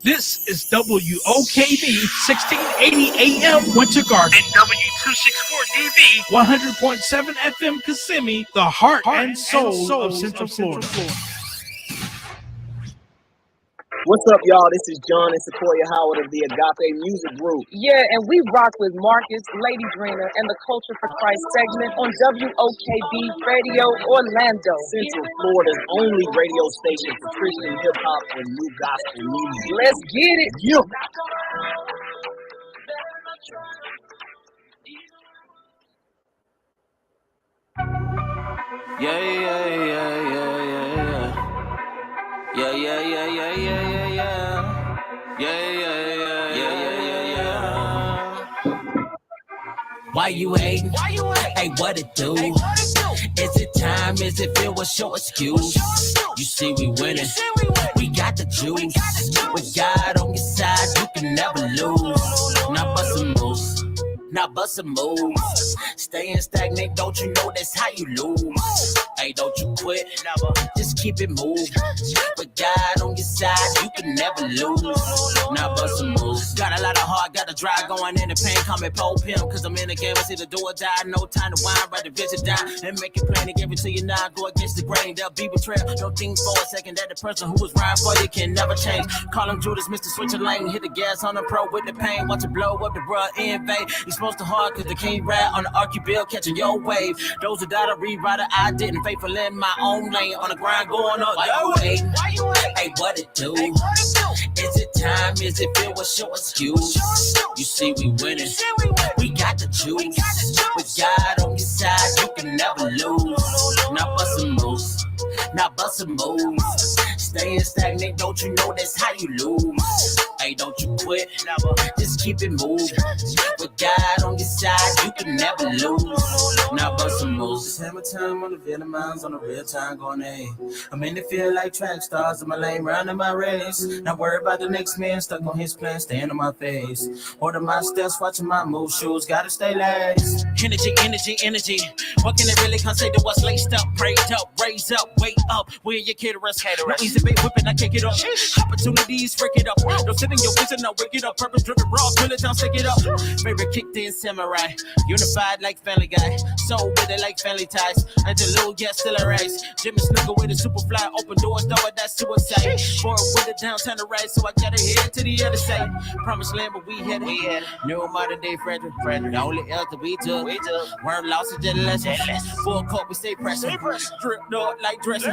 This is WOKB 1680 AM Winter Garden and W264DV 100.7 FM Kissimmee, the heart and soul of Central Florida. What's up, y'all? This is John and Sequoia Howard of the Agape Music Group. Yeah, and we rock with Marcus, Lady Drina, and the Culture for Christ segment on WOKB Radio Orlando. Central Florida's only radio station for Christian hip-hop and new gospel music. Let's get it. Yeah. Why you hating? Hey, what it do? Is it time? Is it feel? What's your excuse? You see we winning. We got the juice. With God on your side, you can never lose. Now bust some moves. Now bust some moves. Staying stagnant, don't you know that's how you lose? Hey, don't you quit, never. Just keep it moving. With God on your side, you can never lose. Now bust some moves. Got a lot of heart, got a drive going in the pain. Call me Pole Pimp, cause I'm in the game. I see the do or die. No time to whine, write the vision down. And make it plain to give it to you now. Go against the grain, there'll be betrayal. Don't think for a second that the person who was riding for you can never change. Call him Judas, Mr. Switch a lane. Hit the gas on the pro with the pain. Watch it blow up the bruh in vain. He's supposed to hard cause they can't ride on the arc you build, catching your wave. Those who died, I rewrite it, I didn't. Faithful in my own lane, on the grind going up. Why you wait? Hey, what it do? Is it time? Is it feel? What's your excuse? You see we winning. We got the juice. With God on your side, you can never lose. Now bust some moves. Now bust some moves. Staying stagnant, don't you know that's how you lose? Hey, don't you quit, never. Just keep it moving. With God on your side, you can never lose. Now bust some moves. It's hammer time on the villain minds, on the real time going A. I'm in the field like track stars in my lane, running my race. Not worry about the next man, stuck on his plan, staying on my face. Order my steps, watching my move, shoes, gotta stay last. Energy, energy, energy. What can it really consider what's laced up, prayed up, raised up, wait up. Where your caterers? No easy bait whipping, I kick it up. Opportunities, break it up. Don't sit in your vision, no wake it up. Purpose driven, raw, kill it down, stick it up. Favorite kicked in samurai, unified like Family Guy. Soul with it like family ties. Angelou, yeah, still a race. Jimmy Snooker with a super fly, open doors, know what that's suicide. Forward with it downtown the right, so I gotta head to the other side. Promised land, but we had it. New modern day Frederick. The only L that we took. Weren't lost to the lesson. Full court, we stay pressing. Drip dog like dressing.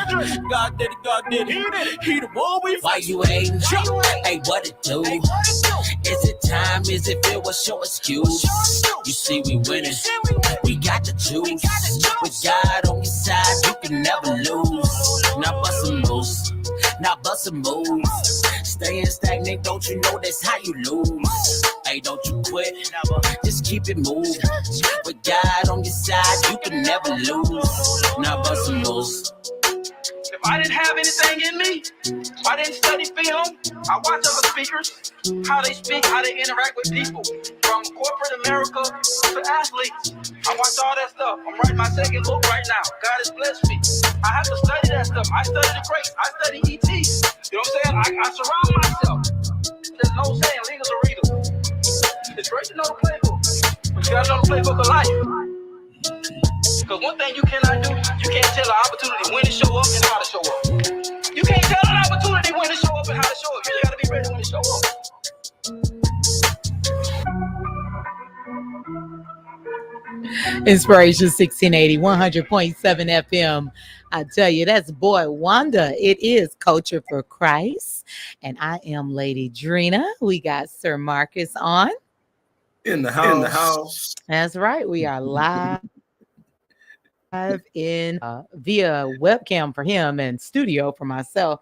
God did it, God did it. He the one we. Why you hating? Hey, what it do? Is it time? Is it feel? What's your excuse? You see we winning. We got the juice. With God on your side, you can never lose. Now bust some moves. Now bust some moves. Staying stagnant, don't you know that's how you lose? Hey, don't you quit, never. Just keep it moving. With God on your side, you can never lose. Now bust some moves. If I didn't have anything in me, if I didn't study film, I watch other speakers, how they speak, how they interact with people, from corporate America to athletes. I watch all that stuff. I'm writing my second book right now. God has blessed me. I have to study that stuff. I study the greats. I study ET. You know what I'm saying? I surround myself. There's no saying legal to read them. It's great to know the playbook, but you gotta know the playbook of life. Because one thing you cannot do, you can't tell an opportunity when to show up and how to show up. You can't tell an opportunity when to show up and how to show up. You gotta be ready when to show up. Inspiration 1680, 100.7 FM. I tell you, that's boy Wanda. It is Culture for Christ. And I am Lady Drina. We got Sir Marcus on. In the house. That's right. We are live in via webcam for him and studio for myself.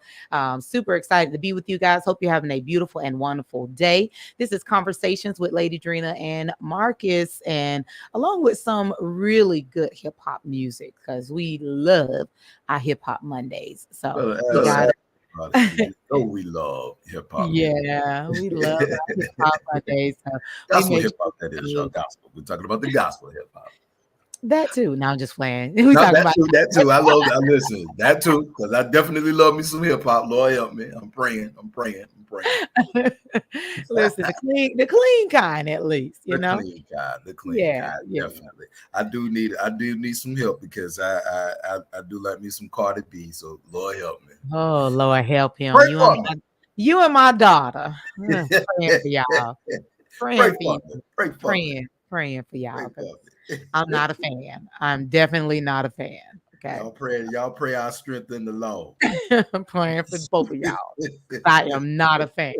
Super excited to be with you guys. Hope you're having a beautiful and wonderful day. This is Conversations with Lady Drina and Marcus, and along with some really good hip hop music, because we love our hip hop Mondays. So we got we love hip hop. Yeah, we love hip hop Mondays. So gospel hip hop, that is, y'all. Gospel. We're talking about the gospel hip hop. That too. Now I'm just playing. We No, talking about that too. I love that. Listen, that too, because I definitely love me some hip hop. Lord help me. I'm praying. listen, the clean kind at least, you know. The clean Yeah, kind, yeah. definitely. I do need some help because I do like me some Cardi B. So Lord help me. Oh Lord, help him. Pray for me. You and my daughter. Praying for y'all. Praying for you. Pray for me. Praying for y'all. Pray for me. I'm not a fan. I'm definitely not a fan. Okay. Y'all pray our strength in the Lord. I'm praying for both of y'all. I am not a fan.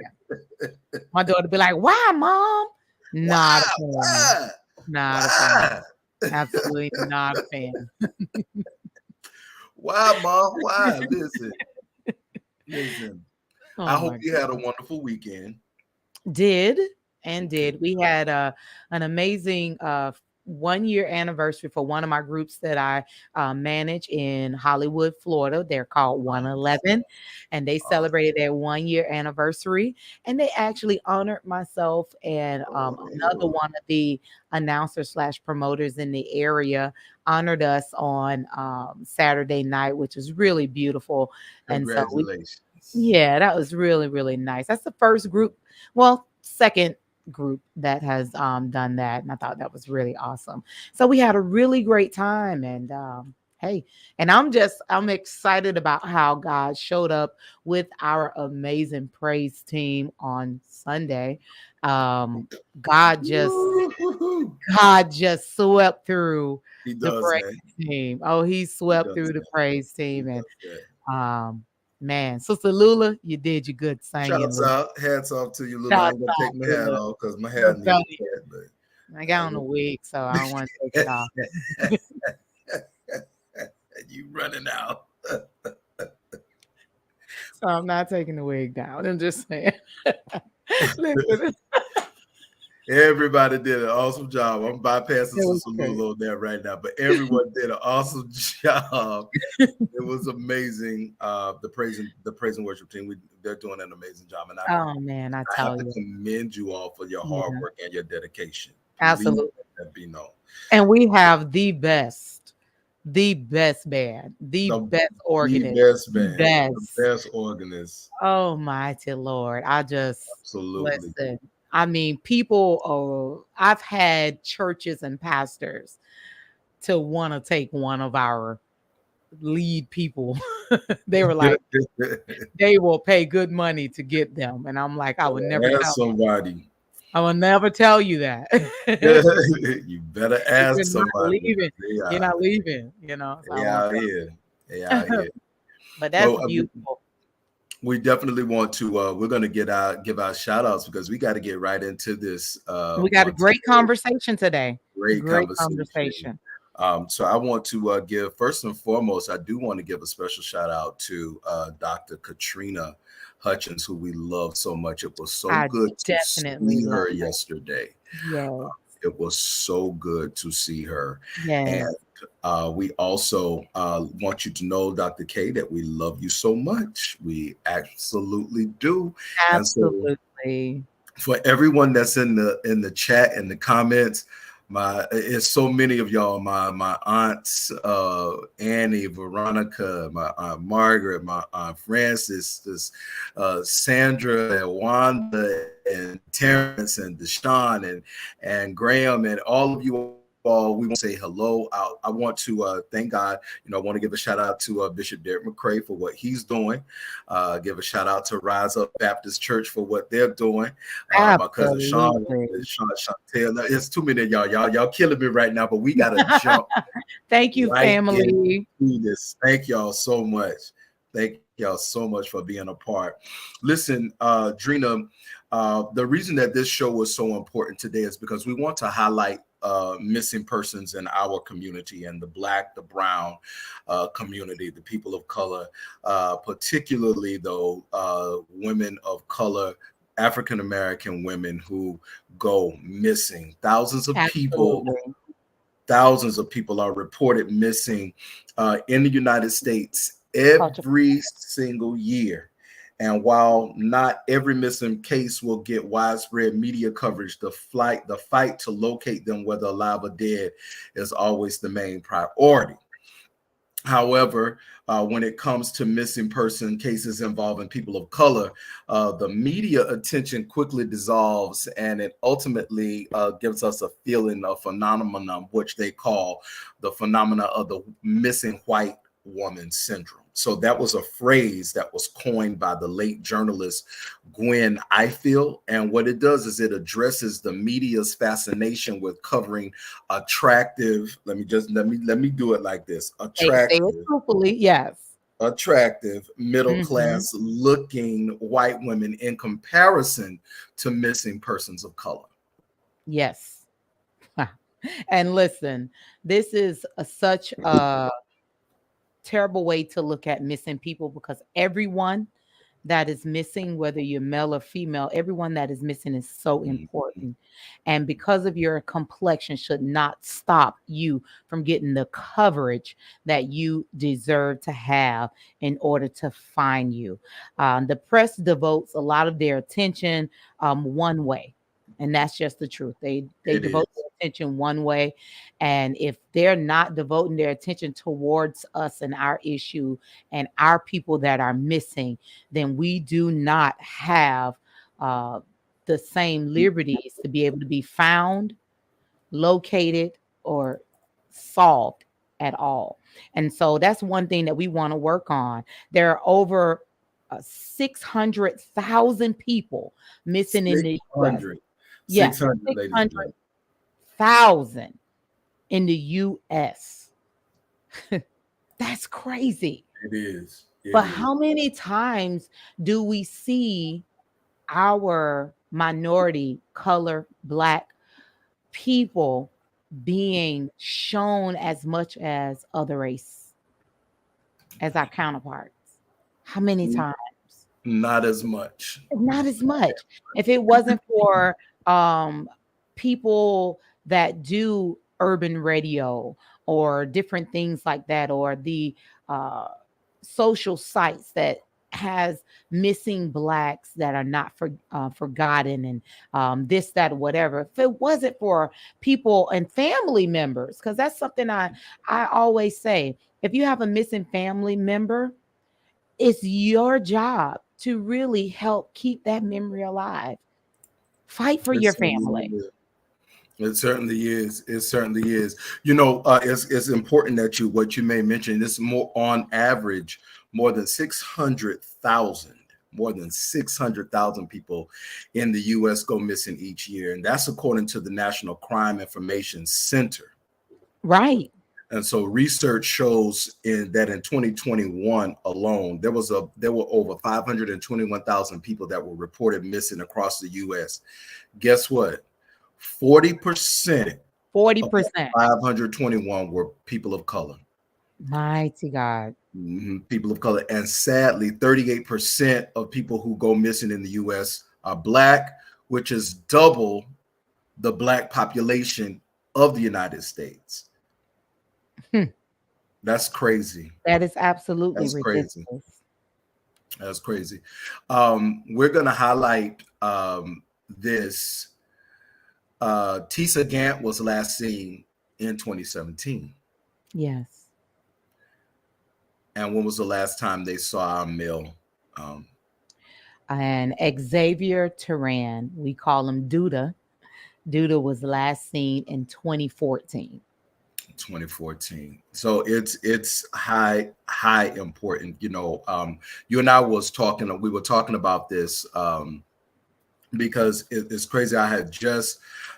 My daughter be like, "Why, mom?" Not a fan. Not a fan. Absolutely not a fan. Why, mom? Why? Listen. Oh, I hope you had a wonderful weekend. Did. We had an amazing 1-year anniversary for one of my groups that I manage in Hollywood, Florida. They're called 111, and they celebrated their 1-year anniversary. And they actually honored myself and another one of the announcers / promoters in the area honored us on Saturday night, which was really beautiful. Congratulations. Yeah, that was really, really nice. That's the first group, well, second group that has done that, and I thought that was really awesome. So we had a really great time, and hey, and I'm excited about how God showed up with our amazing praise team on Sunday. God just swept through the praise team. Oh, he swept through the praise team, and man, Sister Lula, you did your good singing. Hats off to you, Lula. I'm gonna take my hat off because my hair needs it. I got on a wig, so I don't want to take it off. You running out. So I'm not taking the wig down. I'm just saying. Listen. Everybody did an awesome job. I'm bypassing Sister Lula on that right now, but everyone did an awesome job. It was amazing. The praise and worship team, they're doing an amazing job. And I have to commend you all for your hard work and your dedication. Absolutely. That be known. And we have the best band, the best organist, the best organist. Oh, mighty Lord. I just listen. I mean, people, I've had churches and pastors to want to take one of our lead people. They were like, they will pay good money to get them. And I'm like, I would never ask somebody. I will never tell you that. You better ask somebody. You're not leaving, you know. So they out here. But that's beautiful. We definitely want to we're going to give our shout outs because we got to get right into this. We got a great conversation today. Great conversation. So I want to give, first and foremost, I do want to give a special shout out to Dr. Katrina Hutchins, who we love so much. It was so good to see her yesterday. Yeah. It was so good to see her. Yeah. And we also want you to know, Dr. K, that we love you so much. We absolutely do. Absolutely. For everyone that's in the chat and the comments, it's so many of y'all. My aunts, Annie, Veronica, my aunt Margaret, my aunt Frances, Sandra, and Wanda, and Terrence, and Deshaun, and Graham, and all of you all. We want to say hello. I want to thank God. I want to give a shout out to Bishop Derek McCrae for what he's doing. Give a shout out to Rise Up Baptist Church for what they're doing. My cousin Sean, Chantel. It's too many of y'all killing me right now, but we got to jump. Thank you, family. Thank y'all so much. Thank y'all so much for being a part. Listen, Drina, the reason that this show was so important today is because we want to highlight missing persons in our community, and the Black, the brown community, the people of color, particularly though women of color, African American women who go missing. Thousands of people are reported missing in the United States every single year. And while not every missing case will get widespread media coverage, the fight to locate them, whether alive or dead, is always the main priority. However, when it comes to missing person cases involving people of color, the media attention quickly dissolves, and it ultimately gives us a feeling of phenomenon, which they call the phenomena of the missing white woman syndrome. So that was a phrase that was coined by the late journalist Gwen Ifill. And what it does is it addresses the media's fascination with covering attractive. Let me do it like this. Attractive. Say it truthfully, yes. Attractive, middle class looking white women in comparison to missing persons of color. Yes. And listen, this is such a terrible way to look at missing people, because everyone that is missing, whether you're male or female, everyone that is missing is so important. And because of your complexion should not stop you from getting the coverage that you deserve to have in order to find you. The press devotes a lot of their attention one way. And that's just the truth. They devote their attention one way. And if they're not devoting their attention towards us and our issue and our people that are missing, then we do not have the same liberties to be able to be found, located, or solved at all. And so that's one thing that we want to work on. There are over 600,000 people missing in the US. 600,000 in the US. That's crazy. It is. But how many times do we see our minority, color, Black people being shown as much as other race, as our counterparts? How many times? Not as much. Not as much. If it wasn't for people that do urban radio or different things like that, or the social sites that has missing Blacks that are not forgotten, and this, that, whatever. If it wasn't for people and family members, because that's something I always say, if you have a missing family member, it's your job to really help keep that memory alive. Fight for your family. It certainly is. It certainly is. You know, it's important that what you may mention, this more on average, more than 600,000 people in the U.S. go missing each year. And that's according to the National Crime Information Center. Right. And so research shows that in 2021 alone, there were over 521,000 people that were reported missing across the U.S. Guess what? 40%. 521 were people of color. Mighty God. People of color. And sadly, 38% of people who go missing in the U.S. are Black, which is double the Black population of the United States. That's crazy. That is absolutely ridiculous. Crazy. That's crazy. We're going to highlight this. Tisa Gant was last seen in 2017. Yes. And when was the last time they saw our male? And Xavier Turan, we call him Duda. Duda was last seen in 2014. 2014. So it's high important. You know, you and I we were talking about this because it's crazy.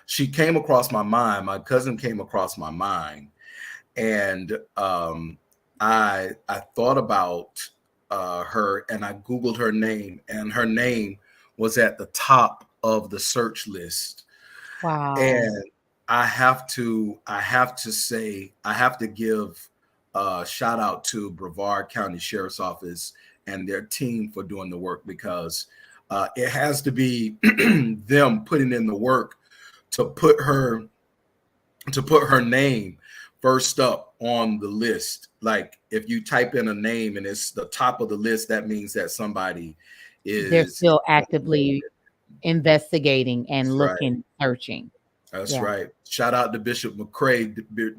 She came across my mind. My cousin came across my mind, and I thought about her, and I Googled her name, and her name was at the top of the search list. Wow. And I have to give a shout out to Brevard County Sheriff's Office and their team for doing the work, because it has to be them putting in the work to put her name first up on the list. Like if you type in a name and it's the top of the list, that means that somebody They're is still actively investigating and That's right. looking, searching. That's Yeah. right. Shout out to Bishop McCrae.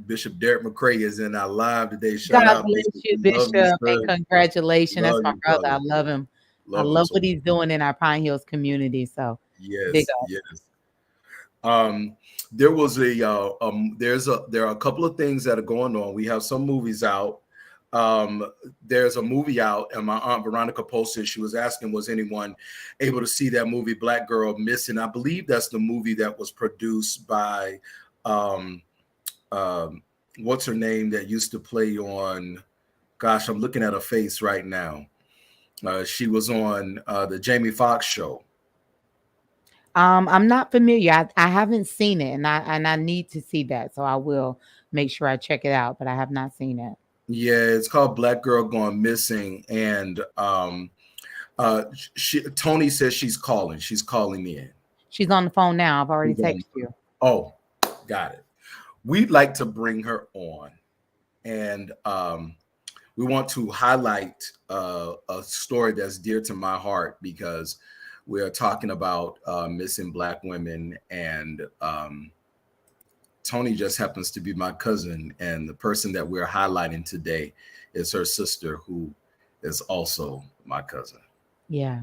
Bishop Derek McCrae is in our live today. Shout God out, bless Bishop. you, We love you, Bishop, and sir. congratulations. That's Love my you, brother. I brother. love him. I Love him love so what he's doing in our Pine Hills community. So big Yes, up. yes. There was there are a couple of things that are going on. We have some movies out. There's a movie out, and my aunt Veronica posted. She was asking, was anyone able to see that movie, Black Girl Missing? I believe that's the movie that was produced by, what's her name that used to play on? Gosh, I'm looking at her face right now. She was on the Jamie Foxx show. I'm not familiar. I haven't seen it, and I need to see that. So I will make sure I check it out, but I have not seen it. Yeah, it's called Black Girl Gone Missing, and Tony says she's calling. She's calling in. She's on the phone now. I've already texted you. Oh, got it. We'd like to bring her on, and we want to highlight a story that's dear to my heart because we are talking about missing Black women, and Tony just happens to be my cousin, and the person that we're highlighting today is her sister, who is also my cousin. Yeah.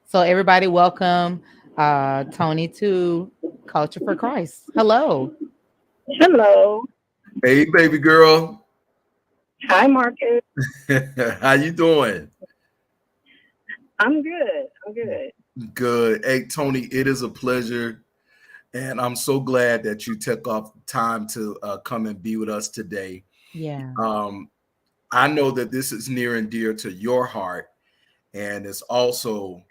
So everybody, welcome Tony to Culture for Christ. Hello. Hello. Hey, baby girl. Hi, Marcus. How you doing? I'm good. I'm good. Good. Hey, Tony, it is a pleasure. And I'm so glad that you took off time to come and be with us today. Yeah. I know that this is near and dear to your heart, and it's also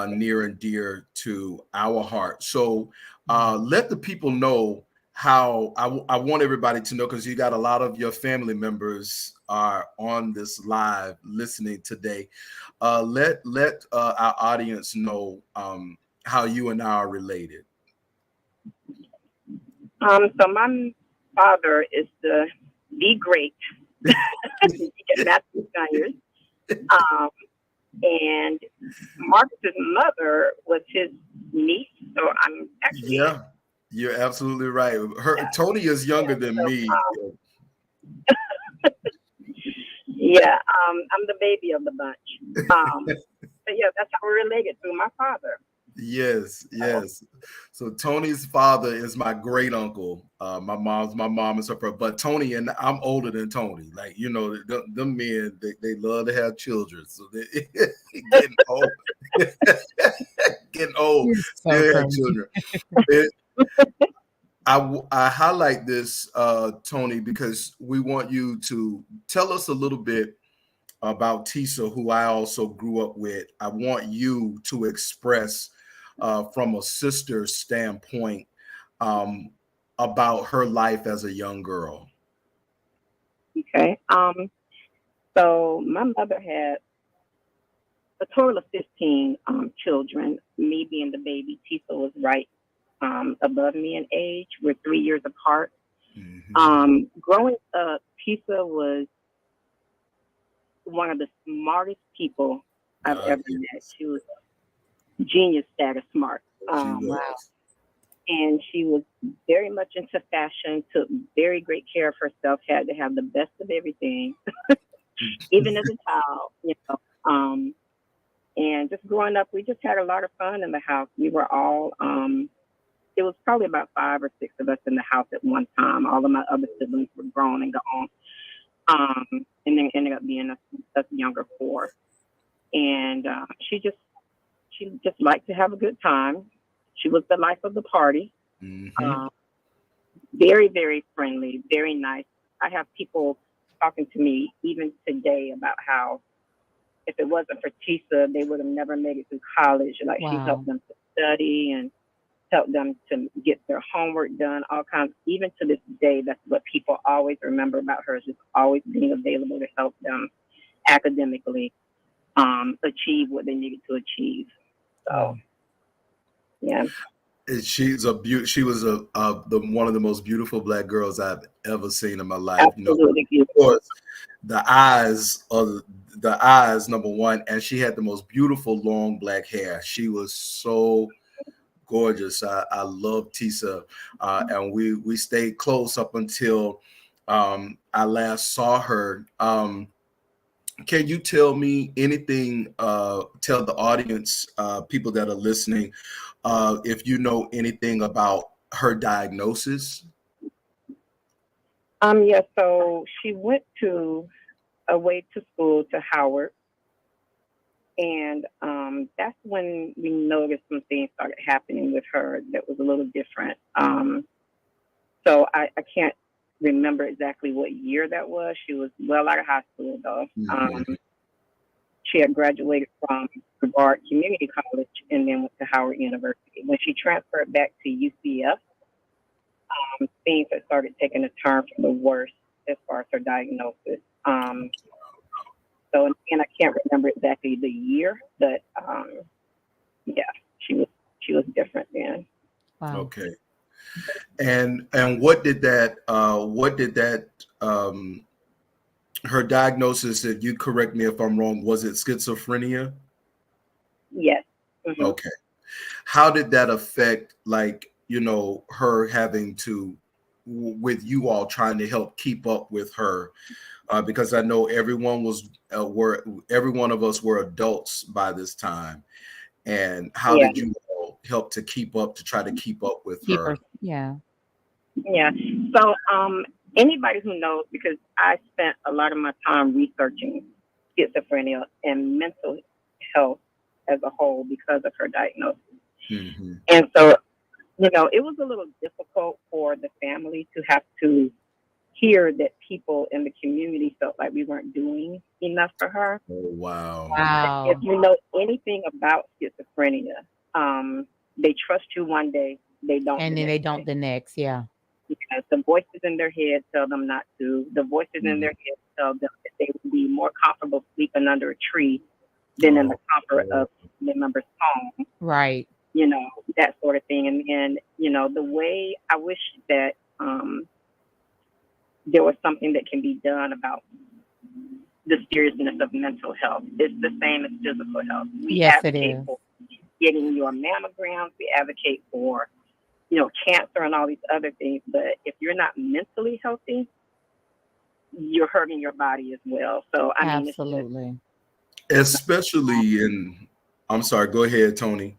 near and dear to our heart. So let the people know how I want everybody to know, because you got a lot of your family members are on this live listening today. Let our audience know how you and I are related. So my father is the great Matthew Sconiers. And Marcus's mother was his niece. So I'm actually you're absolutely right. Tony is younger than me. I'm the baby of the bunch. But yeah, that's how we're related through my father. Yes. So Tony's father is my great uncle. My mom is her brother, but Tony and I'm older than Tony. Like, you know, them men, they love to have children, so they getting old. Getting old. They have children. I highlight this, Tony, because we want you to tell us a little bit about Tisa, who I also grew up with. I want you to express from a sister standpoint about her life as a young girl. Okay. So my mother had a total of 15 children. Me being the baby, Tisa was right above me in age. We're 3 years apart. Mm-hmm. Growing up, Tisa was one of the smartest people I've ever met. She was genius status smart. Wow. And she was very much into fashion, took very great care of herself, had to have the best of everything, even as a child, you know. And just growing up, we just had a lot of fun in the house. We were all, it was probably about 5 or 6 of us in the house at one time. All of my other siblings were grown and gone. And then ended up being us younger 4. And she just liked to have a good time. She was the life of the party. Mm-hmm. Very, very friendly, very nice. I have people talking to me even today about how if it wasn't for Tisa, they would have never made it through college. Like, wow. She helped them to study and helped them to get their homework done, all kinds. Even to this day, that's what people always remember about her, is just always being available to help them academically achieve what they needed to achieve. So, yeah. She was one of the most beautiful Black girls I've ever seen in my life. Absolutely. You know, of course, the eyes of the eyes, number one, and she had the most beautiful long black hair. She was so gorgeous. I love Tisa, and we stayed close up until I last saw her. Can you tell me anything? Tell the audience, people that are listening, if you know anything about her diagnosis. Yeah, so she went away to school to Howard, and that's when we noticed some things started happening with her that was a little different. So I can't remember exactly what year that was. She was well out of high school though. She had graduated from Brevard Community College and then went to Howard University. When she transferred back to UCF, things had started taking a turn for the worse as far as her diagnosis. So, and I can't remember exactly the year, but yeah, she was different then. Wow. Okay. And what did that her diagnosis, if you correct me if I'm wrong, was it schizophrenia? Yes. Mm-hmm. Okay. How did that affect, like, her having to, with you all trying to help keep up with her? Because I know every one of us were adults by this time. And how did you all help to try to keep up with her? Yeah. Yeah. So anybody who knows, because I spent a lot of my time researching schizophrenia and mental health as a whole because of her diagnosis. Mm-hmm. And so, it was a little difficult for the family to have to hear that people in the community felt like we weren't doing enough for her. Oh, wow. Wow. If you know anything about schizophrenia, they trust you one day, they don't. And then they don't the next. Yeah. Because the voices in their head tell them not to. The voices in their head tell them that they would be more comfortable sleeping under a tree than in the comfort of the member's home. Right. That sort of thing. And the way I wish that there was something that can be done about the seriousness of mental health. It's the same as physical health. We advocate for getting your mammograms. We advocate for cancer and all these other things. But if you're not mentally healthy, you're hurting your body as well. So I mean, absolutely. Especially I'm sorry, go ahead, Tony.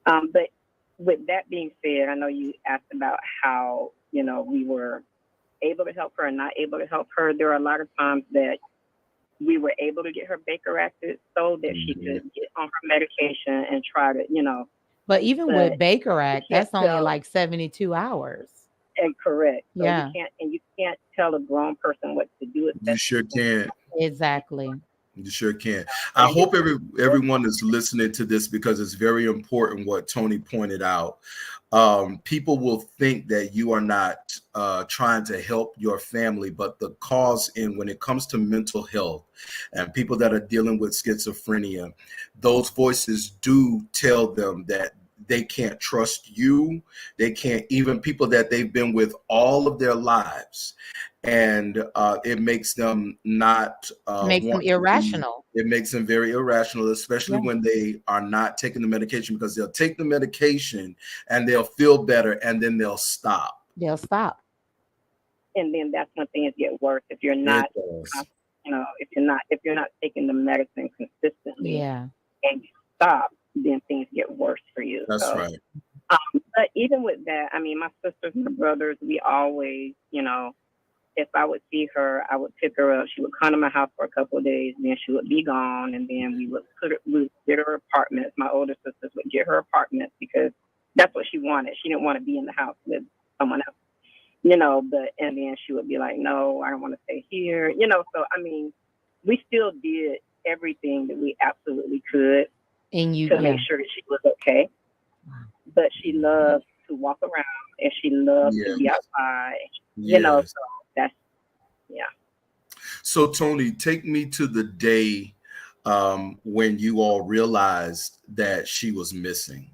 But with that being said, I know you asked about how, we were able to help her and not able to help her. There are a lot of times that we were able to get her Baker acted so that she could get on her medication and try to, But even with Baker Act, that's only like 72 hours. And correct. So yeah. You can't tell a grown person what to do. You sure can't. Exactly. You sure can. I hope everyone is listening to this because it's very important what Tony pointed out. People will think that you are not trying to help your family, but the cause when it comes to mental health and people that are dealing with schizophrenia, those voices do tell them that they can't trust you. They can't, even people that they've been with all of their lives. And it makes them not makes them irrational. It makes them very irrational, especially when they are not taking the medication, because they'll take the medication and they'll feel better and then they'll stop. And then that's when things get worse if you're not, if you're not taking the medicine consistently. Yeah. And you stop, then things get worse for you. That's right. But even with that, I mean, my sisters and my brothers, we always, if I would see her, I would pick her up. She would come to my house for a couple of days, and then she would be gone. And then we would get her apartments. My older sisters would get her apartments because that's what she wanted. She didn't want to be in the house with someone else, and then she would be like, no, I don't want to stay here, So, I mean, we still did everything that we absolutely could to make sure that she was okay. But she loved to walk around and she loved to be outside, so that's, So Tony, take me to the day when you all realized that she was missing.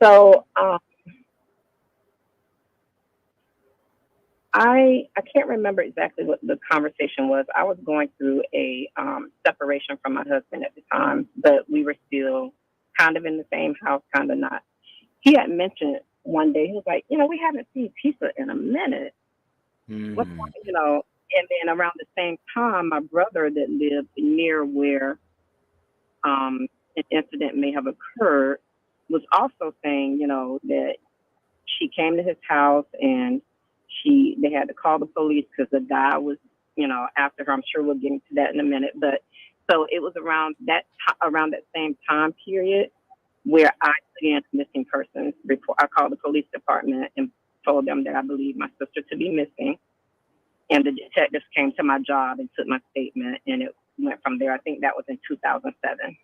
So I can't remember exactly what the conversation was. I was going through a separation from my husband at the time, but we were still kind of in the same house, kind of not. He had mentioned one day, he was like, we haven't seen Tisa in a minute. What's Mm. and then around the same time, my brother that lived near where an incident may have occurred was also saying, that she came to his house and they had to call the police because the guy was, after her. I'm sure we'll get into that in a minute. But so it was around that same time period where I began missing persons report. I called the police department and told them that I believed my sister to be missing. And the detectives came to my job and took my statement, and it went from there. I think that was in 2007.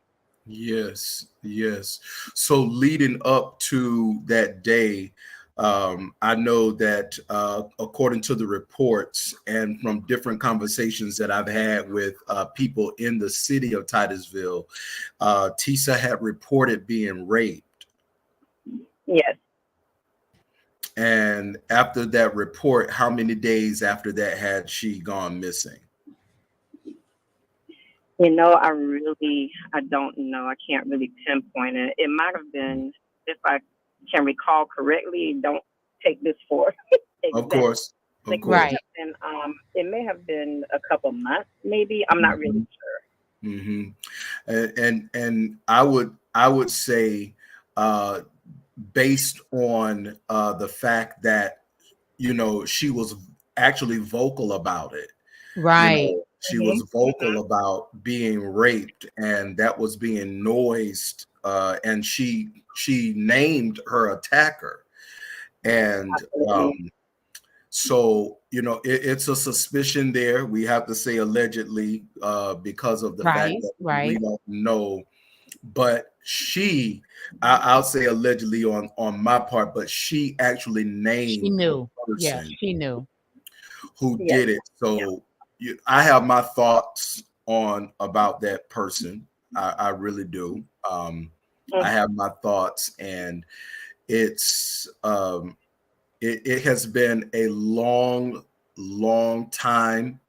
Yes, yes. So leading up to that day, I know that according to the reports and from different conversations that I've had with people in the city of Titusville, Tisa had reported being raped. Yes. And after that report, how many days after that had she gone missing? I don't know. I can't really pinpoint it. It might have been, if I can recall correctly, don't take this for Of exact. course, of Like, course. it may have been a couple months, maybe. I'm not really sure. Mm-hmm. And I would say, based on the fact that she was actually vocal about it. Right. She was vocal about being raped, and that was being noised. And she named her attacker, and so it's a suspicion there. We have to say allegedly because of the fact that we don't know. But I'll say allegedly on my part, but she actually named She knew. the person Yeah, she knew who did it. So I have my thoughts about that person. I really do. I have my thoughts, and it's it has been a long time.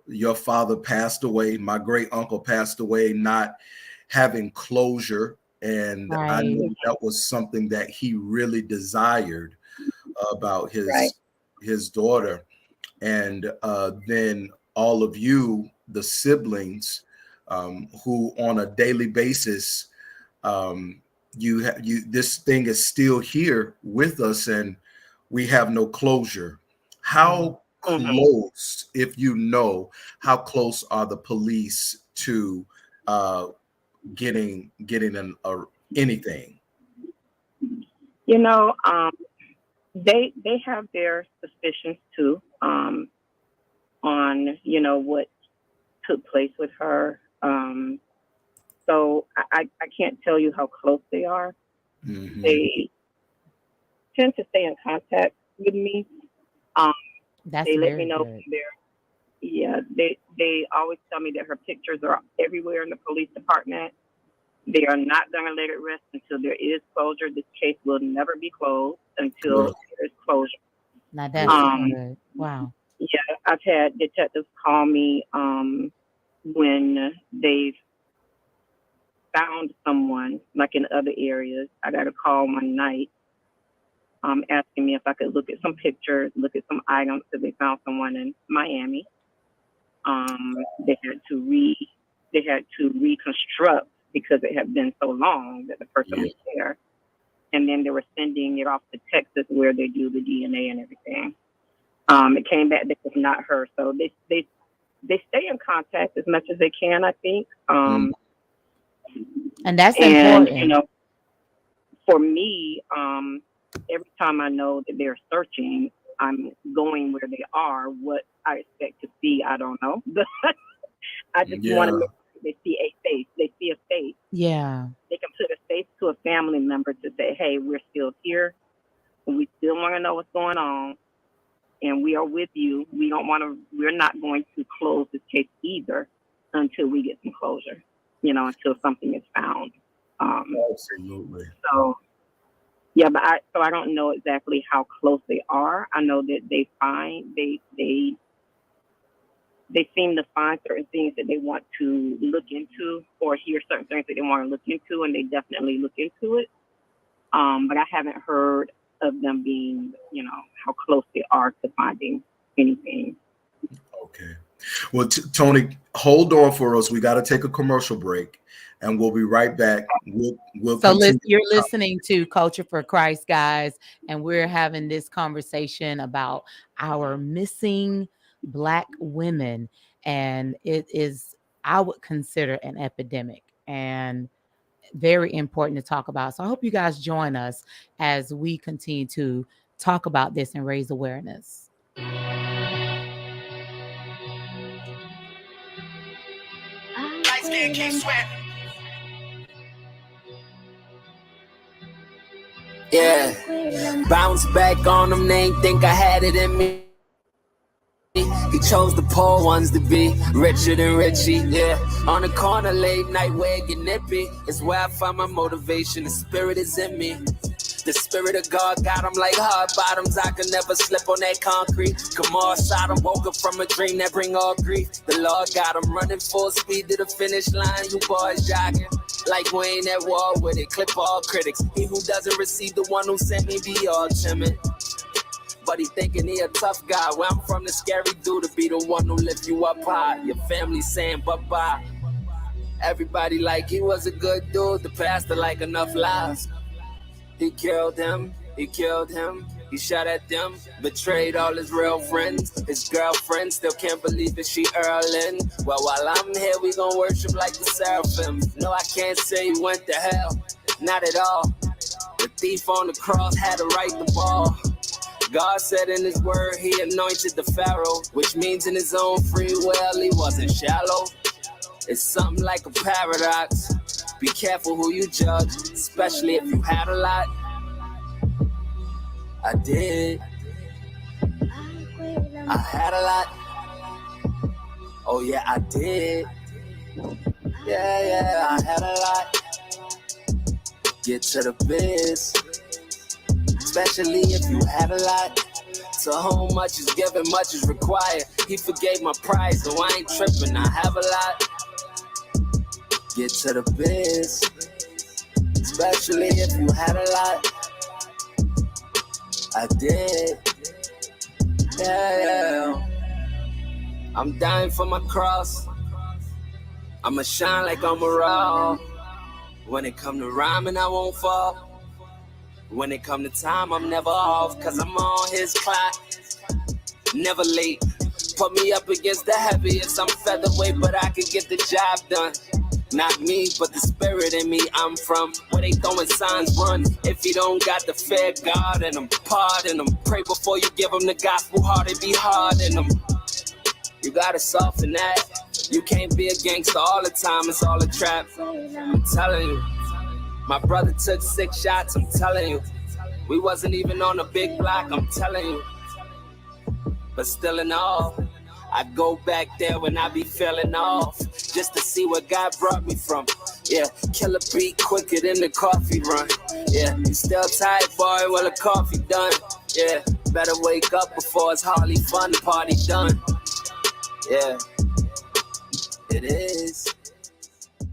Your father passed away. My great uncle passed away, not having closure. And I knew that was something that he really desired about his daughter. And then all of you, the siblings, who on a daily basis, this thing is still here with us, and we have no closure. How close, if you know, how close are the police to getting anything? They have their suspicions too, on what took place with her. So I can't tell you how close they are. Mm-hmm. They tend to stay in contact with me. They let me know when they always tell me that her pictures are everywhere in the police department. They are not going to let it rest until there is closure. This case will never be closed until there is closure. Now that's good. Wow. Yeah, I've had detectives call me when they've found someone, like in other areas. I got a call one night asking me if I could look at some pictures, look at some items, because they found someone in Miami. They had to reconstruct because it had been so long that the person was there. And then they were sending it off to Texas where they do the DNA and everything. It came back that it was not her. So they stay in contact as much as they can, I think. And that's important. For me, every time I know that they're searching, I'm going where they are. What I expect to see, I don't know. I just want to make sure they see a face. They see a face. Yeah. They can put a face to a family member to say, hey, we're still here. We still want to know what's going on. And we are with you. We're not going to close this case either until we get some closure, until something is found. Absolutely. So Yeah, but I don't know exactly how close they are. I know that they seem to find certain things that they want to look into, or hear certain things that they want to look into, and they definitely look into it. But I haven't heard of them being, how close they are to finding anything. Okay. Well, Tony, hold on for us. We got to take a commercial break, and we'll be right back. We'll so you're listening to Culture for Christ, guys, and we're having this conversation about our missing Black women, and it is, I would consider, an epidemic, and very important to talk about. So I hope you guys join us as we continue to talk about this and raise awareness. Light skin King Sweat. Yeah, bounce back on them, they ain't think I had it in me. He chose the poor ones to be richer than Richie, yeah. On the corner late night where it get nippy, it's where I find my motivation, the spirit is in me. The spirit of God got them like hard bottoms. I could never slip on that concrete. Kamar Sodom woke up from a dream that bring all grief. The Lord got them running full speed to the finish line. You boys jogging like we ain't at war with it. Clip all critics. He who doesn't receive the one who sent me be all timid. But he thinking he a tough guy. Where I'm from, the scary dude to be the one who lift you up high. Your family saying bye-bye. Everybody like he was a good dude. The pastor like enough lies. He killed him, he shot at them, betrayed all his real friends. His girlfriend still can't believe that she Erlin. Well, while I'm here, we gon' worship like the seraphim. No, I can't say he went to hell, not at all. The thief on the cross had to right the ball. God said in his word he anointed the Pharaoh, which means in his own free will he wasn't shallow. It's something like a paradox. Be careful who you judge, especially if you had a lot. I did. I had a lot. Oh yeah, I did. Yeah, I had a lot. Get to the biz, especially if you had a lot. To whom much is given, much is required. He forgave my pride, so I ain't tripping. I have a lot. Get to the biz, especially if you had a lot. I did. Yeah. I'm dying for my cross. I'ma shine like I'm a raw. When it come to rhyming, I won't fall. When it come to time, I'm never off, cause I'm on his clock. Never late. Put me up against the heaviest. I'm featherweight, but I can get the job done. Not me, but the spirit in me. I'm from where they throwing signs run. If you don't got the fear God in them, pardon them. Pray before you give them the gospel heart, it be hard in them. You gotta soften that. You can't be a gangster all the time, it's all a trap. I'm telling you. My brother took 6 shots, I'm telling you. We wasn't even on a big block, I'm telling you. But still in all, I go back there when I be feeling off, just to see where God brought me from. Yeah, kill a beat quicker than the coffee run. Yeah, you still tired, boy, well the coffee done. Yeah, better wake up before it's hardly fun, the party done. Yeah, it is.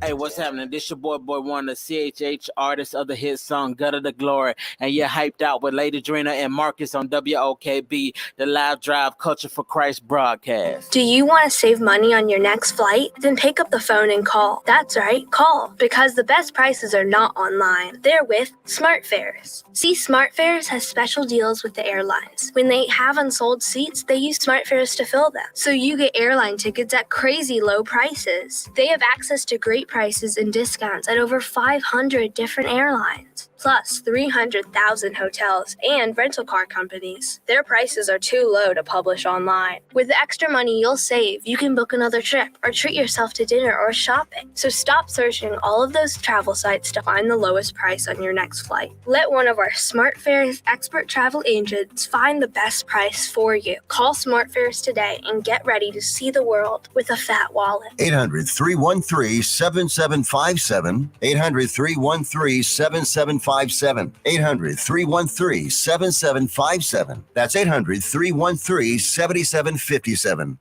Hey, what's happening? This your boy One, the CHH artist of the hit song Gutter the Glory. And you're hyped out with Lady Drina and Marcus on WOKB, the live drive Culture for Christ broadcast. Do you want to save money on your next flight? Then pick up the phone and call. That's right, call. Because the best prices are not online. They're with SmartFares. See, SmartFares has special deals with the airlines. When they have unsold seats, they use SmartFares to fill them. So you get airline tickets at crazy low prices. They have access to great prices and discounts at over 500 different airlines, plus 300,000 hotels and rental car companies. Their prices are too low to publish online. With the extra money you'll save, you can book another trip or treat yourself to dinner or shopping. So stop searching all of those travel sites to find the lowest price on your next flight. Let one of our SmartFares expert travel agents find the best price for you. Call SmartFares today and get ready to see the world with a fat wallet. 800-313-7757. 800-313-7757. 7757. 800-313-7757. That's 800-313-7757.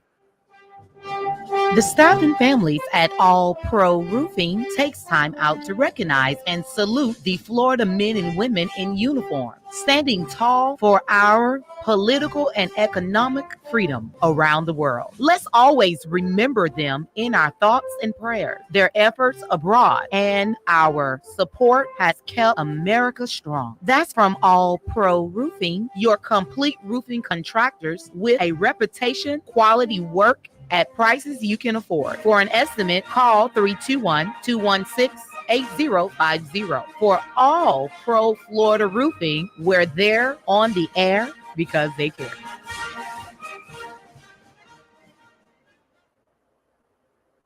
The staff and families at All Pro Roofing takes time out to recognize and salute the Florida men and women in uniform, standing tall for our political and economic freedom around the world. Let's always remember them in our thoughts and prayers. Their efforts abroad and our support has kept America strong. That's from All Pro Roofing, your complete roofing contractors with a reputation, quality work, at prices you can afford. For an estimate, call 321-216-8050. For All Pro Florida Roofing, where they're on the air because they care.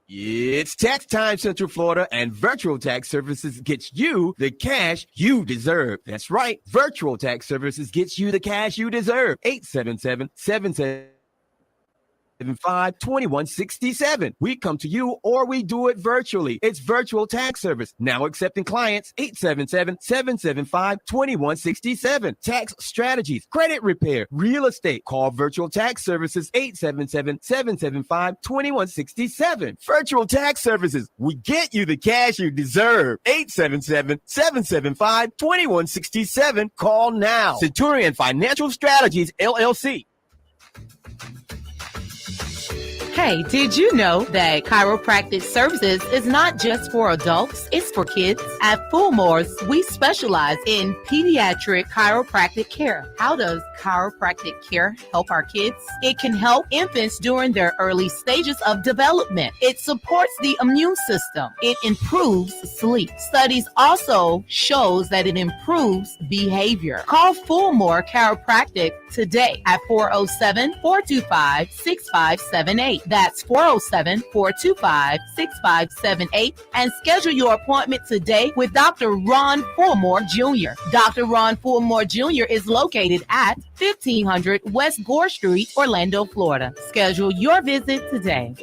It's tax time, Central Florida, and Virtual Tax Services gets you the cash you deserve. That's right. Virtual Tax Services gets you the cash you deserve. 877-775-2167. We come to you or we do it virtually. It's Virtual Tax Service. Now accepting clients. 877-775-2167. Tax strategies, credit repair, real estate. Call Virtual Tax Services. 877-775-2167. Virtual Tax Services. We get you the cash you deserve. 877-775-2167. Call now. Centurion Financial Strategies, LLC. Hey, did you know that chiropractic services is not just for adults, it's for kids? At Fulmores, we specialize in pediatric chiropractic care. How does chiropractic care help our kids? It can help infants during their early stages of development. It supports the immune system. It improves sleep. Studies also shows that it improves behavior. Call Fulmore Chiropractic today at 407-425-6578. That's 407-425-6578 and schedule your appointment today with Dr. Ron Fulmore Jr. Dr. Ron Fulmore Jr. is located at 1500 West Gore Street, Orlando, Florida. Schedule your visit today.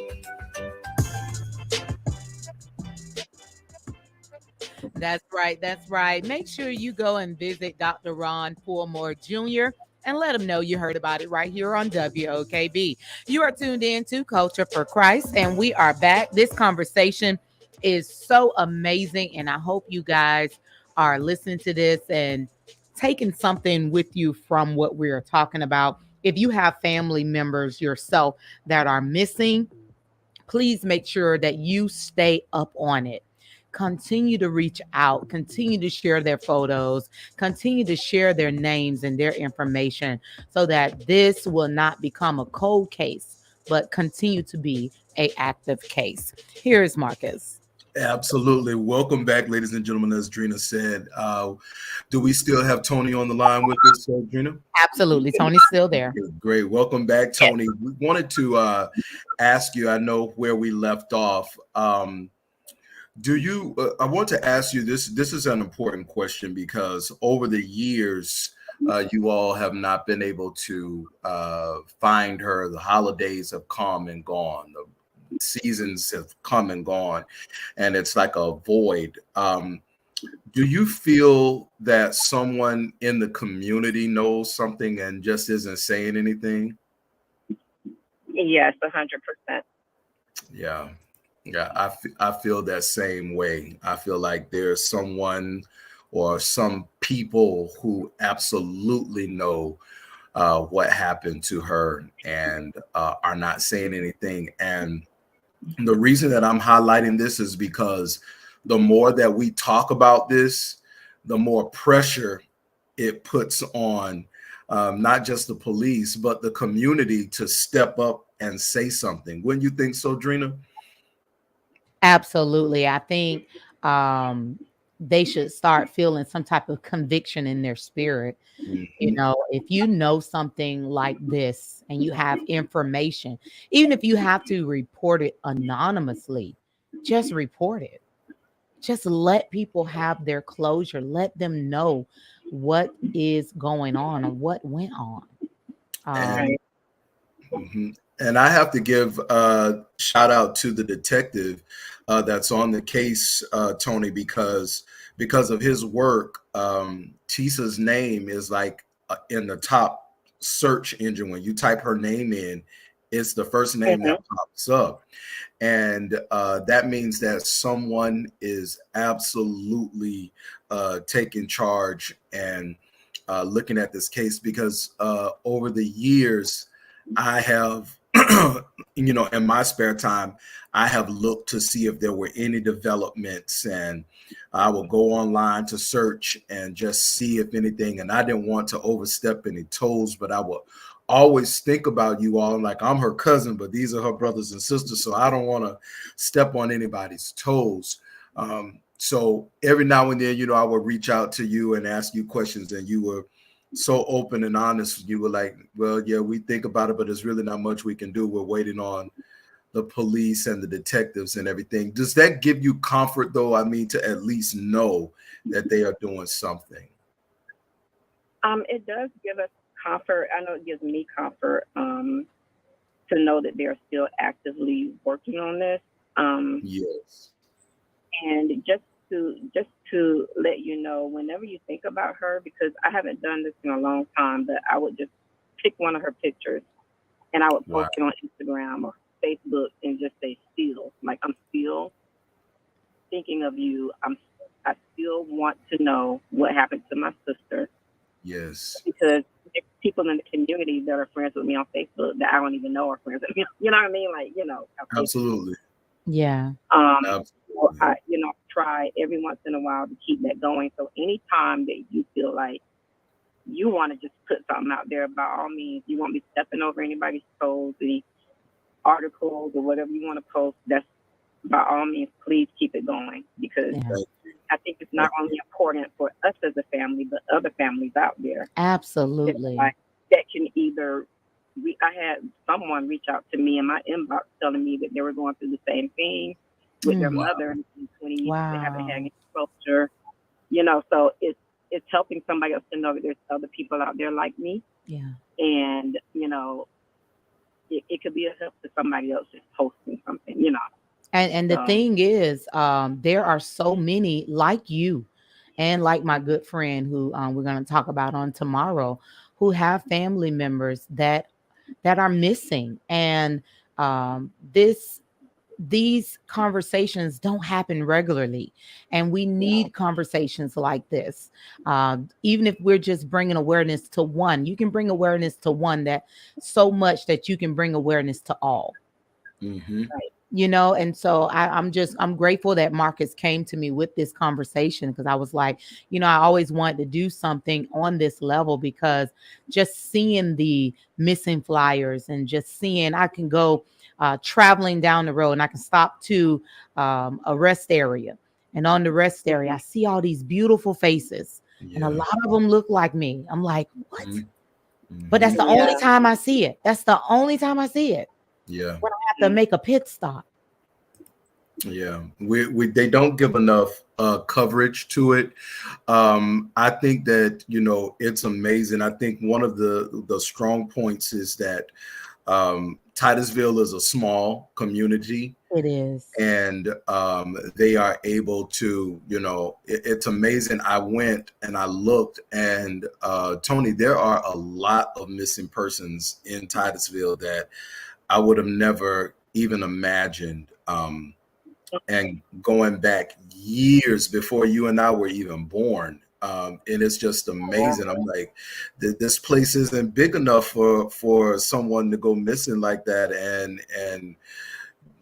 That's right. That's right. Make sure you go and visit Dr. Ron Fulmore Jr. and let them know you heard about it right here on WOKB. You are tuned in to Culture for Christ, and we are back. This conversation is so amazing, and I hope you guys are listening to this and taking something with you from what we're talking about. If you have family members yourself that are missing, please make sure that you stay up on it. Continue to reach out, continue to share their photos, continue to share their names and their information so that this will not become a cold case, but continue to be an active case. Here is Marcus. Absolutely. Welcome back, ladies and gentlemen. As Drina said, do we still have Tony on the line with us, Drina? Absolutely. Tony's still there. Great. Welcome back, Tony. We wanted to ask you, I know where we left off. I want to ask you this. This is an important question because over the years, you all have not been able to find her. The holidays have come and gone. The seasons have come and gone, and it's like a void. Do you feel that someone in the community knows something and just isn't saying anything? Yes, 100%. Yeah. Yeah, I feel that same way. I feel like there's someone or some people who absolutely know what happened to her and are not saying anything. And the reason that I'm highlighting this is because the more that we talk about this, the more pressure it puts on not just the police, but the community to step up and say something. Wouldn't you think so, Drina? Absolutely. I think they should start feeling some type of conviction in their spirit. Mm-hmm. You know, if you know something like this and you have information, even if you have to report it anonymously, just report it. Just let people have their closure. Let them know what is going on and what went on. Mm-hmm. And I have to give shout out to the detective that's on the case, Tony, because of his work. Tisa's name is like in the top search engine. When you type her name in, it's the first name that pops up. And that means that someone is absolutely taking charge and looking at this case, because over the years, I have, in my spare time, I have looked to see if there were any developments, and I will go online to search and just see if anything. And I didn't want to overstep any toes, but I will always think about you all. Like, I'm her cousin, but these are her brothers and sisters, so I don't want to step on anybody's toes. So every now and then, I would reach out to you and ask you questions, and you were so open and honest. You were like, well, yeah, we think about it, but there's really not much we can do. We're waiting on the police and the detectives and everything. Does that give you comfort, though? I mean, to at least know that they are doing something. It does give us comfort. I know it gives me comfort to know that they're still actively working on this. Yes. And just to let you know, whenever you think about her, because I haven't done this in a long time, but I would just pick one of her pictures and I would post it on Instagram or Facebook and just say still. Like, I'm still thinking of you. I still want to know what happened to my sister. Yes. Because there's people in the community that are friends with me on Facebook that I don't even know are friends with me. You know what I mean? Like, Absolutely. Yeah. Absolutely. So I try every once in a while to keep that going. So anytime that you feel like you want to just put something out there, by all means, you won't be stepping over anybody's toes, any articles or whatever you want to post, that's by all means, please keep it going, because I think it's not only important for us as a family, but other families out there. Absolutely. That can either, I had someone reach out to me in my inbox telling me that they were going through the same thing with their mother in 20 years. They haven't had any closure, so it's helping somebody else to know that there's other people out there like me. Yeah. And, it could be a help to somebody else just posting something, And the thing is, there are so many like you and like my good friend who we're going to talk about on tomorrow, who have family members that are missing. And these conversations don't happen regularly, and we need conversations like this. Even if we're just bringing awareness to one, you can bring awareness to one, that so much that you can bring awareness to all. And so I'm grateful that Marcus came to me with this conversation, because I was like, I always wanted to do something on this level, because just seeing the missing flyers and just seeing, I can go traveling down the road and I can stop to a rest area, and on the rest area, I see all these beautiful faces, and a lot of them look like me. I'm like, what? But that's the only time I see it. That's the only time I see it. Yeah. When I have to make a pit stop. Yeah, they don't give enough coverage to it. I think that it's amazing. I think one of the strong points is that Titusville is a small community. It is, and they are able to. It's amazing. I went and I looked, and Tony, there are a lot of missing persons in Titusville that I would have never even imagined. And going back years before you and I were even born. And it's just amazing. I'm like, this place isn't big enough for someone to go missing like that, and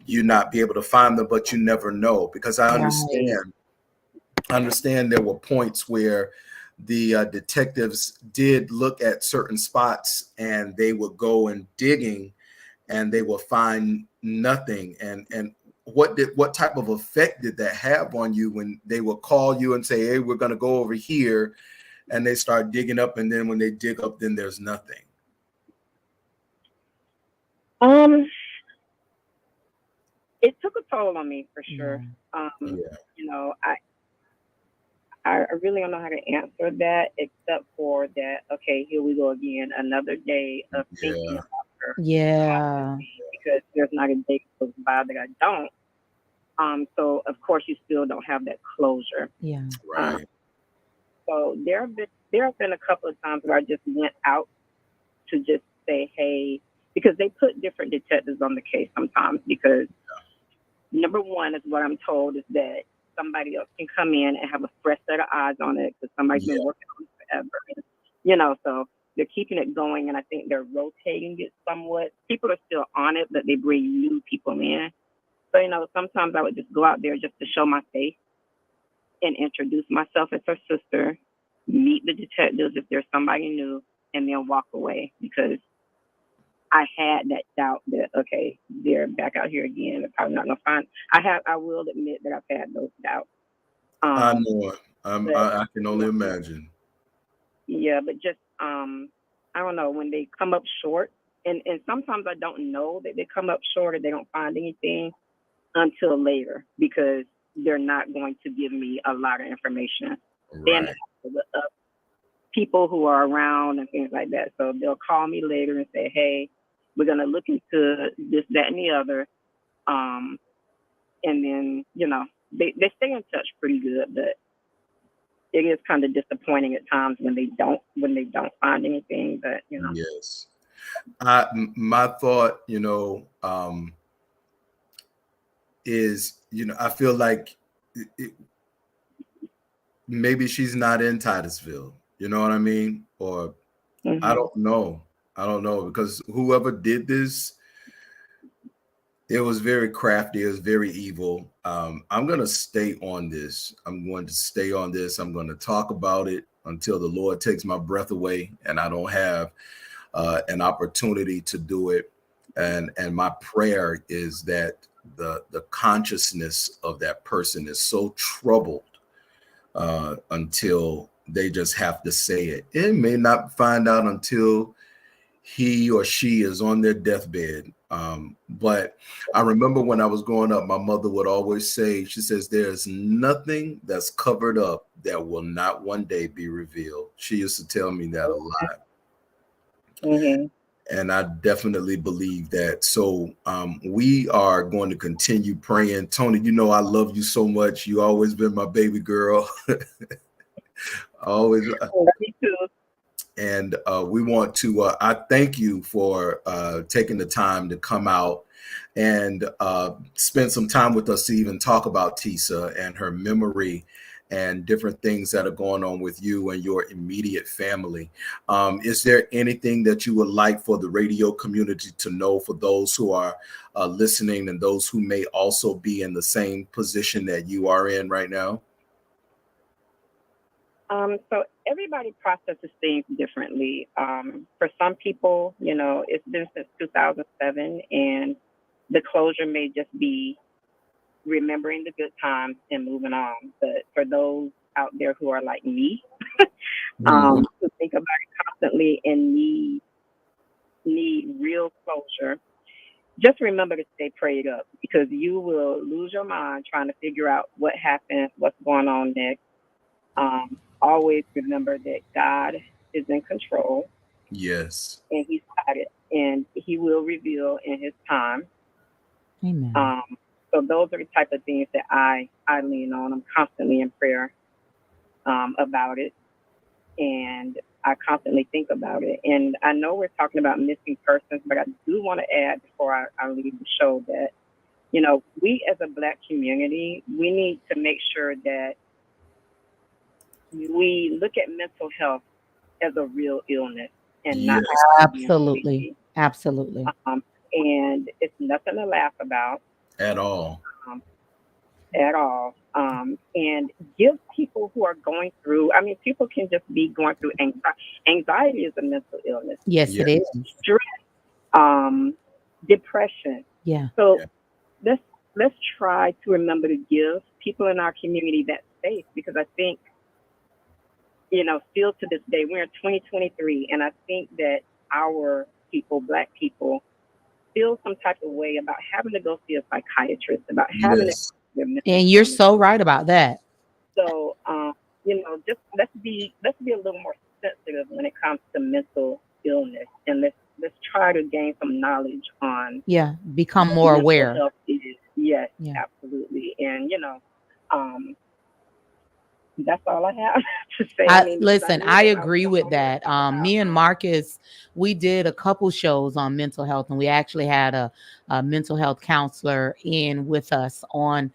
you not be able to find them, but you never know, because I understand there were points where the detectives did look at certain spots, and they would go and digging, and they will find nothing. And what type of effect did that have on you when they would call you and say, hey, we're going to go over here, and they start digging up, and then when they dig up, then there's nothing? It took a toll on me, for sure. I really don't know how to answer that, except for that, okay, here we go again, another day of thinking about Yeah. because there's not a day goes by that I don't. So of course you still don't have that closure. Yeah. Right. So there have been a couple of times where I just went out to just say, hey, because they put different detectives on the case sometimes because number one is what I'm told is that somebody else can come in and have a fresh set of eyes on it because somebody's been working on it forever. You know, so they're keeping it going, and I think they're rotating it somewhat. People are still on it, but they bring new people in. So, you know, sometimes I would just go out there just to show my face and introduce myself as her sister, meet the detectives if there's somebody new, and then walk away because I had that doubt that, okay, they're back out here again. They're probably not going to find. I will admit that I've had those doubts. I know it. I can only imagine. Yeah, but just, I don't know, when they come up short, and sometimes I don't know that they come up short or they don't find anything until later because they're not going to give me a lot of information. Then people who are around and things like that. So they'll call me later and say, hey, we're going to look into this, that, and the other. And then, you know, they stay in touch pretty good, but it is kind of disappointing at times when they don't find anything, but you know. Yes. My thought, you know, is, you know, I feel like maybe she's not in Titusville. You know what I mean? Or I don't know. I don't know because whoever did this, it was very crafty. It was very evil. I'm going to stay on this. I'm going to stay on this. I'm going to talk about it until the Lord takes my breath away and I don't have an opportunity to do it. And my prayer is that the consciousness of that person is so troubled until they just have to say it. It may not find out until he or she is on their deathbed. But I remember when I was growing up, my mother would always say, she says, there's nothing that's covered up that will not one day be revealed. She used to tell me that a lot. And I definitely believe that. So we are going to continue praying. Tony, you know, I love you so much. You always been my baby girl. Always. Me too. And we want to, I thank you for taking the time to come out and spend some time with us to even talk about Tisa and her memory and different things that are going on with you and your immediate family. Is there anything that you would like for the radio community to know, for those who are listening and those who may also be in the same position that you are in right now? So everybody processes things differently. For some people, you know, it's been since 2007 and the closure may just be remembering the good times and moving on. But for those out there who are like me, who think about it constantly and need real closure, just remember to stay prayed up because you will lose your mind trying to figure out what happened, what's going on next. Always remember that God is in control. Yes. And He's got it, and He will reveal in His time. Amen. So those are the type of things that I lean on. I'm constantly in prayer about it, and I constantly think about it. And I know we're talking about missing persons, but I do want to add before I leave the show that, you know, we as a Black community, we need to make sure that we look at mental health as a real illness and not absolutely. And it's nothing to laugh about at all. And give people who are going through, I mean, people can just be going through anxiety. Anxiety is a mental illness. Yes, it is. Stress, depression. Yeah. So let's try to remember to give people in our community that space, because I think, you know, still to this day, we're in 2023, and I think that our people, Black people, feel some type of way about having to go see a psychiatrist, about having to. And you're so right about that. So, you know, just let's be a little more sensitive when it comes to mental illness, and let's try to gain some knowledge on become what more mental aware. health is. Yes, Yeah. absolutely. And um, that's all I have to say. I mean, because I Listen, knew I that I was agree coming with on here to that. talk about. Me and Marcus, we did a couple shows on mental health, and we actually had a mental health counselor in with us on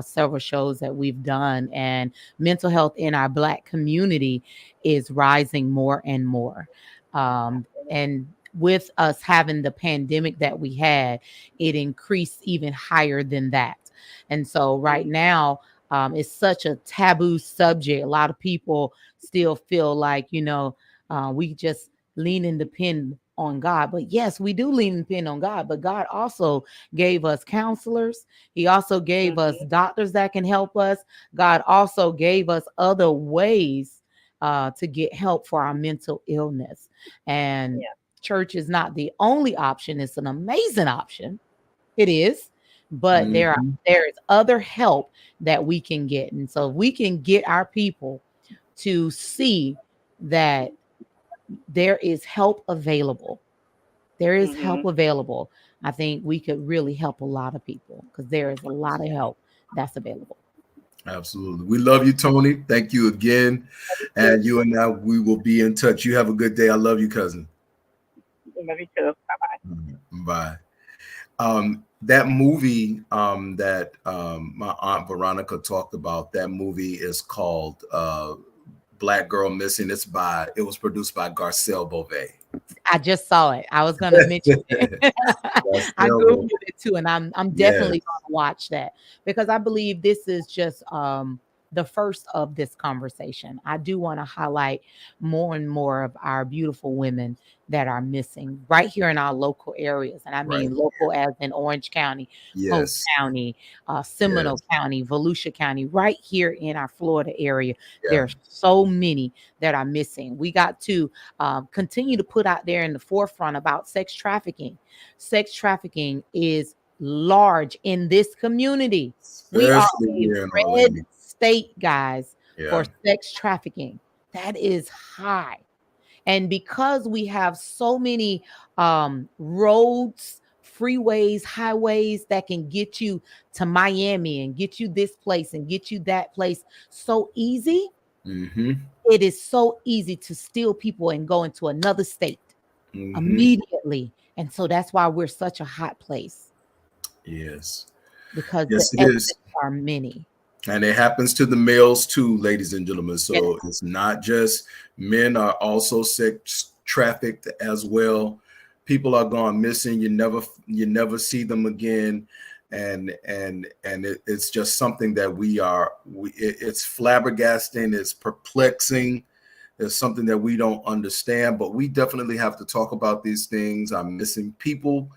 several shows that we've done. And mental health in our Black community is rising more and more. And with us having the pandemic that we had, it increased even higher than that. And so right now, it's such a taboo subject. A lot of people still feel like, we just lean and depend on God. But yes, we do lean and depend on God. But God also gave us counselors. He also gave us doctors that can help us. God also gave us other ways to get help for our mental illness. And church is not the only option. It's an amazing option. It is, but there is other help that we can get. And so if we can get our people to see that there is help available, I think we could really help a lot of people, because there is a lot of help that's available. Absolutely. We love you, Tony. Thank you again. And you and I, we will be in touch. You have a good day. I love you, cousin. Love you too. Bye-bye. Bye. That movie that my aunt Veronica talked about, that movie is called Black Girl Missing. It was produced by Garcelle Beauvais. I just saw it. I was going to mention it. I Googled it too, and I'm definitely going to watch that, because I believe this is just the first of this conversation. I do want to highlight more and more of our beautiful women that are missing right here in our local areas. And I mean local as in Orange County, Polk County, Seminole County, Volusia County, right here in our Florida area. There are so many that are missing. We got to continue to put out there in the forefront about sex trafficking. Sex trafficking is large in this community. We are a red state, guys, for sex trafficking. That is high. And because we have so many roads, freeways, highways that can get you to Miami and get you this place and get you that place so easy, it is so easy to steal people and go into another state immediately. And so that's why we're such a hot place. Yes. Because the evidence are many. And it happens to the males too, ladies and gentlemen. So it's not just men are also sex trafficked as well. People are gone missing. You never see them again. And it's just something that it's flabbergasting. It's perplexing. It's something that we don't understand, but we definitely have to talk about these things. I'm missing people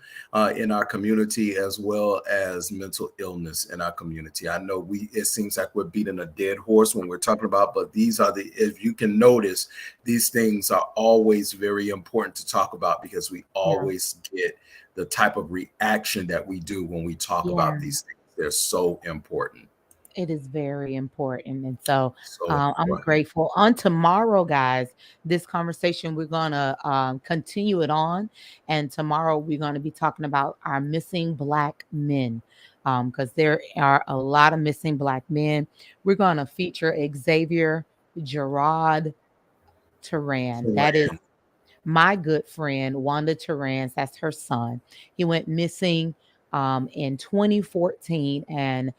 in our community, as well as mental illness in our community. I know it seems like we're beating a dead horse when we're talking about, but if you can notice, these things are always very important to talk about, because we always get the type of reaction that we do when we talk about these things. They're so important. It is very important. And so I'm grateful. On tomorrow, guys, this conversation, we're going to continue it on. And tomorrow we're going to be talking about our missing Black men, because there are a lot of missing Black men. We're going to feature Xavier Gerard Turan. That is my good friend, Wanda Turan. That's her son. He went missing in 2014, and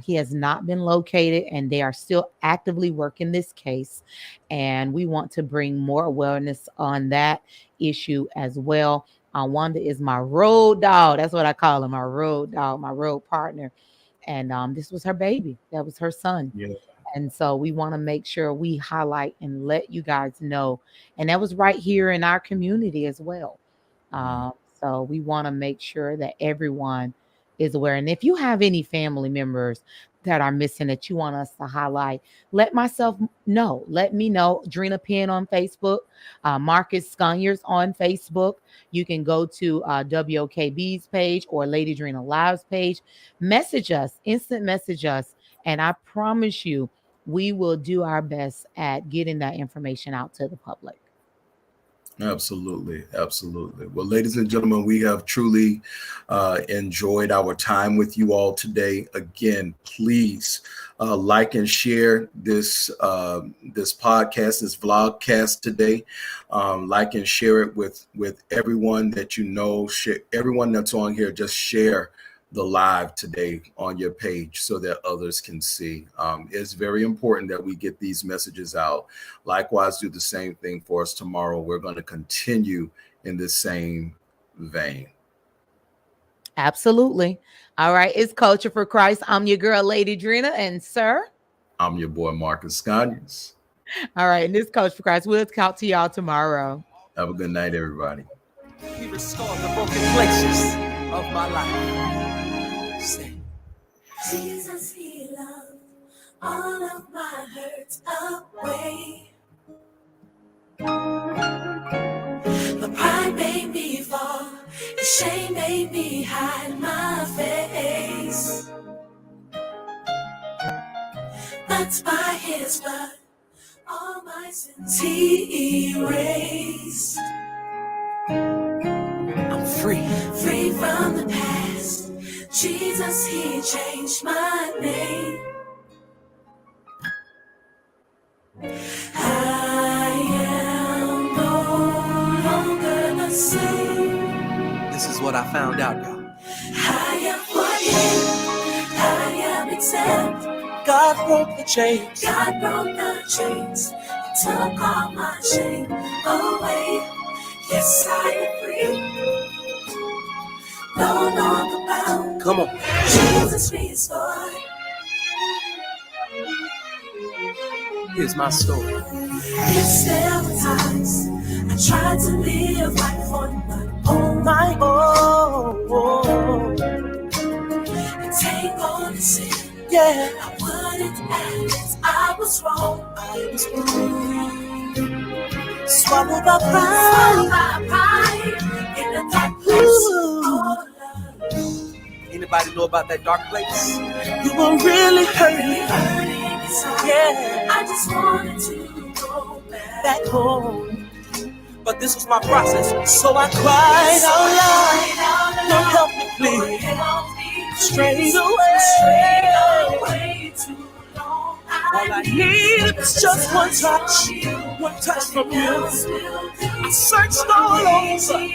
he has not been located, and they are still actively working this case. And we want to bring more awareness on that issue as well. Wanda is my road dog. That's what I call him, my road dog, my road partner. And this was her baby. That was her son. Yeah. And so we want to make sure we highlight and let you guys know. And that was right here in our community as well. So we want to make sure that everyone is aware. And if you have any family members that are missing that you want us to highlight, let myself know. Let me know. Drina Penn on Facebook, Marcus Sconiers on Facebook. You can go to WOKB's page or Lady Drina Live's page. Message us, instant message us. And I promise you, we will do our best at getting that information out to the public. Absolutely. Absolutely. Well, ladies and gentlemen, we have truly enjoyed our time with you all today. Again, please like and share this this podcast, this vlogcast today. Like and share it with everyone that you know. Share, everyone that's on here, just share the live today on your page so that others can see. It's very important that we get these messages out. Likewise, do the same thing for us tomorrow. We're going to continue in the same vein. Absolutely. All right. It's Culture for Christ. I'm your girl, Lady Drina, and sir. I'm your boy, Marcus Sconiers. All right. And this Culture for Christ. We'll talk to y'all tomorrow. Have a good night, everybody. He restored the broken places of my life. Say, Jesus, he loved all of my hurts away. The pride made me fall, the shame made me hide my face. But by his blood, all my sins he erased. I'm free. Free from the past, Jesus, he changed my name. I am no longer the same. This is what I found out, y'all. I am forgiven. I am exempt. God broke the chains. God broke the chains. He took all my shame away. Yes, I am free. No longer bound. Come on. Jesus restored. Here's my story. Yes, there were times I tried to live life on my own. And take on the sin. Yeah. I wouldn't admit I was wrong. I was wrong. Swallowed by pride. Swallowed by pride in a dark place. Oh, love. Anybody know about that dark place? You were really hurting inside. Yeah. I just wanted to go back home. But this was my process, so I cried out loud. Lord, help me, please. Straight away. All I needed was just one touch from you. I searched all over.